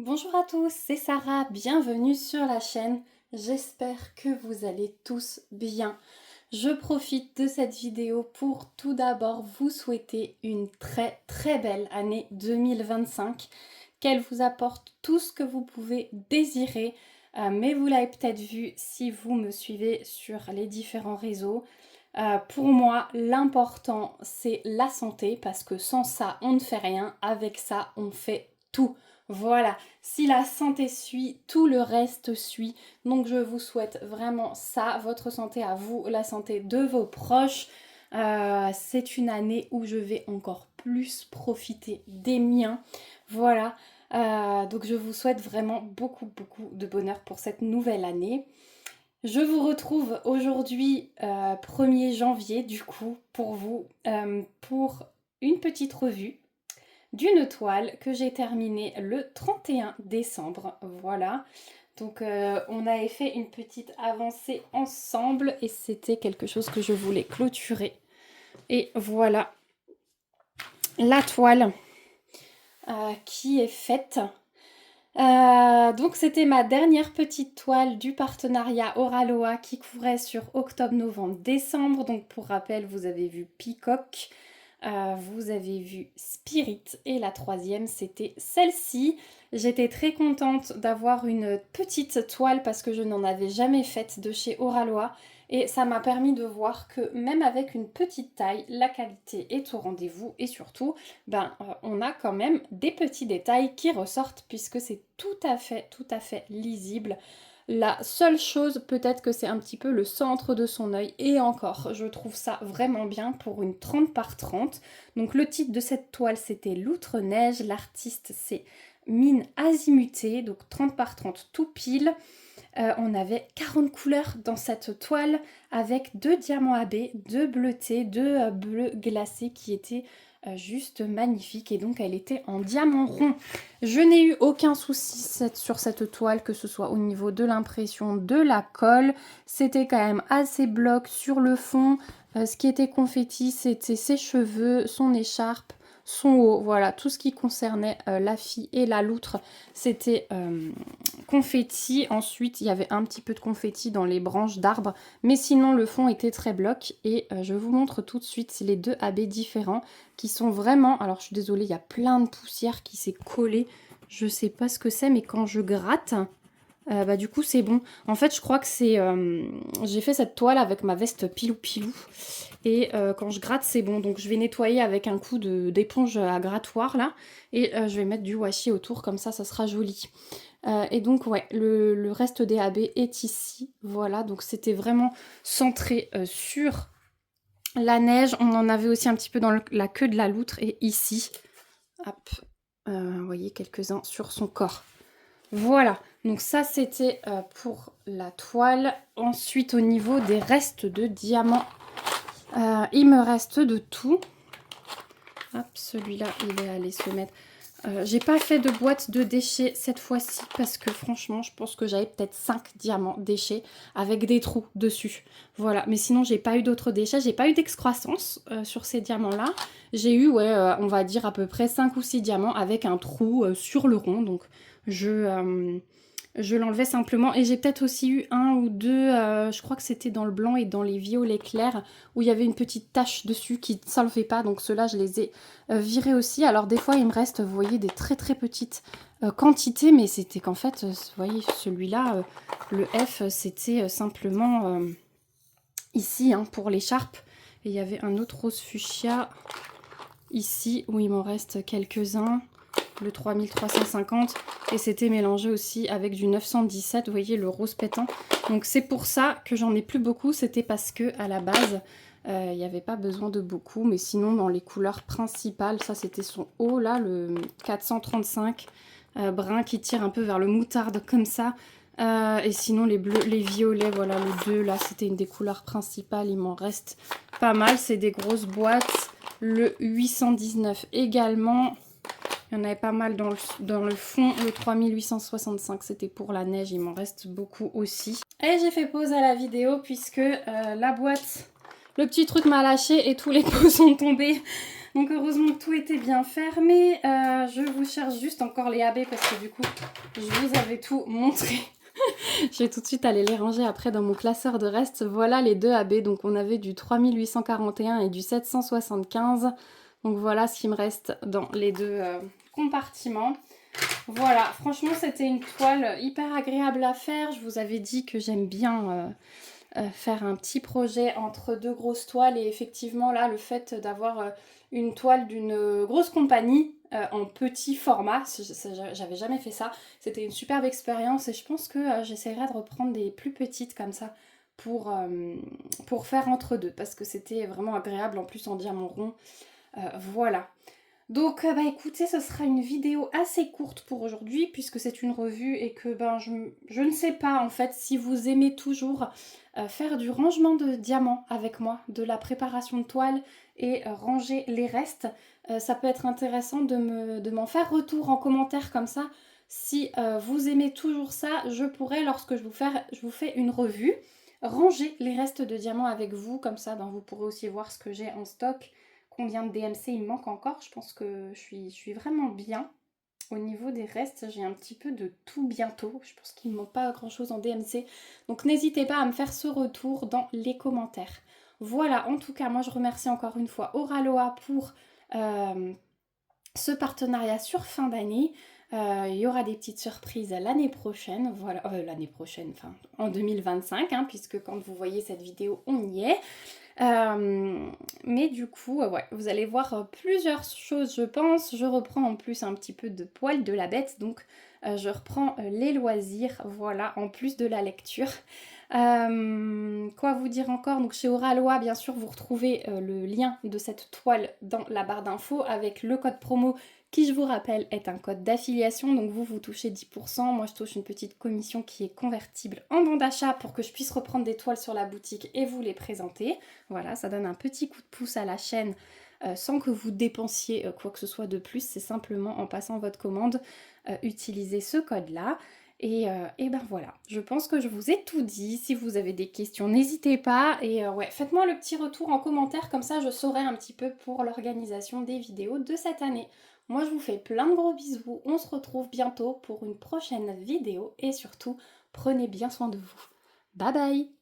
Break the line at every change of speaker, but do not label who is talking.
Bonjour à tous, c'est Sarah, bienvenue sur la chaîne. J'espère que vous allez tous bien. Je profite de cette vidéo pour tout d'abord vous souhaiter une très belle année 2025, qu'elle vous apporte tout ce que vous pouvez désirer, mais vous l'avez peut-être vu si vous me suivez sur les différents réseaux. Pour moi, l'important, c'est la santé, parce que sans ça, on ne fait rien. Avec ça, on fait tout. Voilà, si la santé suit, tout le reste suit. Donc je vous souhaite vraiment ça, votre santé à vous, la santé de vos proches. C'est une année où je vais encore plus profiter des miens. Voilà, donc je vous souhaite vraiment beaucoup de bonheur pour cette nouvelle année. Je vous retrouve aujourd'hui 1er janvier du coup pour vous pour une petite revue d'une toile que j'ai terminée le 31 décembre. Voilà, donc on avait fait une petite avancée ensemble et c'était quelque chose que je voulais clôturer. Et voilà la toile qui est faite. Donc c'était ma dernière petite toile du partenariat Oraloa qui couvrait sur octobre, novembre, décembre. Donc pour rappel, vous avez vu Peacock, vous avez vu Spirit et la troisième c'était celle-ci. J'étais très contente d'avoir une petite toile parce que je n'en avais jamais faite de chez Oraloa. Et ça m'a permis de voir que même avec une petite taille, la qualité est au rendez-vous et surtout, on a quand même des petits détails qui ressortent puisque c'est tout à fait lisible. La seule chose, peut-être que c'est un petit peu le centre de son œil et encore, je trouve ça vraiment bien pour une 30 par 30. Donc le titre de cette toile c'était L'Outre-Neige, l'artiste c'est Mine Azimutée, donc 30 par 30 tout pile. On avait 40 couleurs dans cette toile avec 2 diamants AB, 2 bleutés, 2 bleus glacés qui étaient juste magnifiques et donc elle était en diamant rond. Je n'ai eu aucun souci sur cette toile, que ce soit au niveau de l'impression, de la colle. C'était quand même assez bloc sur le fond. Ce qui était confetti, c'était ses cheveux, son écharpe, son haut, voilà, tout ce qui concernait la fille et la loutre, c'était confetti. Ensuite, il y avait un petit peu de confetti dans les branches d'arbres, mais sinon le fond était très bloc. Et je vous montre tout de suite les 2 AB différents qui sont vraiment... Alors je suis désolée, il y a plein de poussière qui s'est collée. Je sais pas ce que c'est, mais quand je gratte... du coup c'est bon. En fait je crois que c'est... j'ai fait cette toile avec ma veste pilou pilou. Et quand je gratte c'est bon. Donc je vais nettoyer avec un coup d'éponge à grattoir là. Et je vais mettre du washi autour, comme ça sera joli. Et donc ouais, le reste des AB est ici. Voilà, donc c'était vraiment centré sur la neige. On en avait aussi un petit peu dans la queue de la loutre et ici. Hop, vous voyez quelques-uns sur son corps. Voilà, donc ça c'était pour la toile. Ensuite au niveau des restes de diamants, il me reste de tout. Hop, celui-là il est allé se mettre. J'ai pas fait de boîte de déchets cette fois-ci parce que franchement je pense que j'avais peut-être 5 diamants déchets avec des trous dessus. Voilà, mais sinon j'ai pas eu d'autres déchets, j'ai pas eu d'excroissance sur ces diamants-là. J'ai eu, ouais, on va dire à peu près 5 ou 6 diamants avec un trou sur le rond, donc je l'enlevais simplement. Et j'ai peut-être aussi eu 1 ou 2, je crois que c'était dans le blanc et dans les violets clairs, où il y avait une petite tache dessus qui ne s'enlevait pas. Donc ceux-là, je les ai virés aussi. Alors des fois, il me reste, vous voyez, des très petites quantités. Mais c'était qu'en fait, vous voyez, celui-là, le F, c'était simplement ici, hein, pour l'écharpe. Et il y avait un autre rose fuchsia ici, où il m'en reste quelques-uns. Le 3350 et c'était mélangé aussi avec du 917, vous voyez le rose pétant. Donc c'est pour ça que j'en ai plus beaucoup, c'était parce que à la base il n'y avait pas besoin de beaucoup, mais sinon dans les couleurs principales, ça c'était son haut là, le 435 brun qui tire un peu vers le moutarde comme ça. Et sinon les bleus, les violets, voilà le 2 là c'était une des couleurs principales, il m'en reste pas mal, c'est des grosses boîtes. Le 819 également. Il y en avait pas mal dans le fond. Le 3865, c'était pour la neige. Il m'en reste beaucoup aussi. Et j'ai fait pause à la vidéo puisque la boîte, le petit truc m'a lâché et tous les pots sont tombés. Donc heureusement que tout était bien fermé. Je vous cherche juste encore les AB parce que du coup, je vous avais tout montré. Je vais tout de suite aller les ranger après dans mon classeur de reste. Voilà les deux AB. Donc on avait du 3841 et du 775. Donc voilà ce qui me reste dans les deux compartiments. Voilà, franchement c'était une toile hyper agréable à faire. Je vous avais dit que j'aime bien faire un petit projet entre deux grosses toiles. Et effectivement là, le fait d'avoir une toile d'une grosse compagnie en petit format, j'avais jamais fait ça. C'était une superbe expérience et je pense que j'essaierai de reprendre des plus petites comme ça pour faire entre deux parce que c'était vraiment agréable en plus en diamant rond. Voilà. Donc bah écoutez, ce sera une vidéo assez courte pour aujourd'hui puisque c'est une revue et que je ne sais pas en fait si vous aimez toujours faire du rangement de diamants avec moi, de la préparation de toile et ranger les restes. Ça peut être intéressant de m'en faire retour en commentaire comme ça. Si vous aimez toujours ça, je pourrais, lorsque je vous fais une revue, ranger les restes de diamants avec vous. Comme ça, ben, vous pourrez aussi voir ce que j'ai en stock. Combien de DMC il me manque encore. Je pense que je suis vraiment bien. Au niveau des restes, j'ai un petit peu de tout bientôt. Je pense qu'il ne me manque pas grand chose en DMC. Donc n'hésitez pas à me faire ce retour dans les commentaires. Voilà, en tout cas, moi je remercie encore une fois Oraloa pour ce partenariat sur fin d'année. Il y aura des petites surprises l'année prochaine, voilà, l'année prochaine, enfin en 2025, hein, puisque quand vous voyez cette vidéo, on y est. Mais du coup, ouais, vous allez voir plusieurs choses, je pense. Je reprends en plus un petit peu de poil de la bête, donc je reprends les loisirs, voilà, en plus de la lecture. Quoi vous dire encore? Donc chez Oraloa, bien sûr, vous retrouvez le lien de cette toile dans la barre d'infos avec le code promo qui, je vous rappelle, est un code d'affiliation. Donc vous touchez 10%, moi je touche une petite commission qui est convertible en bon d'achat pour que je puisse reprendre des toiles sur la boutique et vous les présenter. Voilà, ça donne un petit coup de pouce à la chaîne sans que vous dépensiez quoi que ce soit de plus. C'est simplement en passant votre commande, utiliser ce code-là. Et ben voilà, je pense que je vous ai tout dit. Si vous avez des questions, n'hésitez pas. Et ouais, faites-moi le petit retour en commentaire, comme ça je saurai un petit peu pour l'organisation des vidéos de cette année. Moi je vous fais plein de gros bisous, on se retrouve bientôt pour une prochaine vidéo et surtout, prenez bien soin de vous. Bye bye!